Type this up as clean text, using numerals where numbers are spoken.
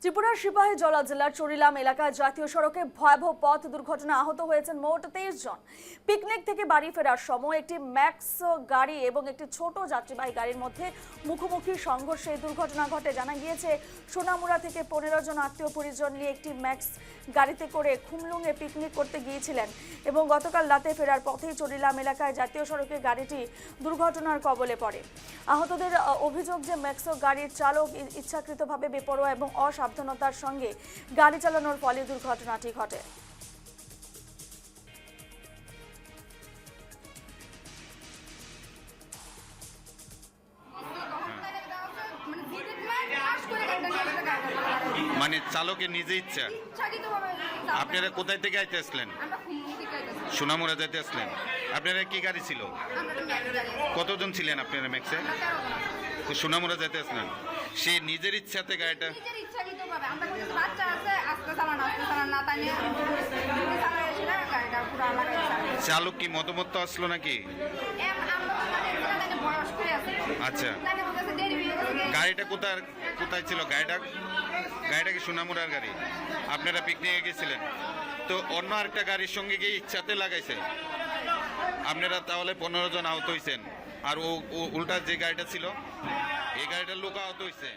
ত্রিপুরার সিপাহীজলা জেলার চরিলাম এলাকায় জাতীয় সড়কে ভয়াবহ পথ দুর্ঘটনা আহত হয়েছেন মোট 23 জন। পিকনিক থেকে বাড়ি ফেরার সময় একটি ম্যাক্স গাড়ি এবং একটি ছোট যাত্রীবাহী গাড়ির মধ্যে মুখোমুখি সংঘর্ষে এই দুর্ঘটনা ঘটে। জানা গিয়েছে, সোনামুড়া থেকে 15 জন আত্মীয় পরিজন নিয়ে একটি ম্যাক্স গাড়িতে করে খুমলুঙে পিকনিক করতে গিয়েছিলেন এবং গতকাল রাতে ফেরার পথেই চরিলাম এলাকায় জাতীয় সড়কে গাড়িটি দুর্ঘটনার কবলে পড়ে। আহতদের অভিযোগ যে ম্যাক্স গাড়ির চালক ইচ্ছাকৃতভাবে বেপরোয়া এবং অসাবধানতার সঙ্গে গাড়ি চালানোর ফলে দুর্ঘটনাটি ঘটে। মানে চালকের নিজে ইচ্ছা। আপনারা কোথায় থেকে আইতে আসলেন? সোনামুড়া যাইতে আসলেন। আপনারা কি গাড়ি ছিল? কতজন ছিলেন আপনারা ম্যাক্সে? তো সোনামুড়া যাইতে আসলেন, সে নিজের ইচ্ছাতে গাড়িটা চালক কি মতামত আসলো নাকি? আচ্ছা, গাড়িটা কোথায় ছিল? গাড়িটা কি সোনামুড়ার গাড়ি? আপনারা পিকনিকে গেছিলেন, তো অন্য আরেকটা গাড়ির সঙ্গে গিয়ে ইচ্ছাতে লাগাইছে। আপনারা তাহলে 15 জন আহত হয়েছেন, আর ও উল্টা যে গাড়িটা ছিল এই গাড়িটার লোক আহত হয়েছে।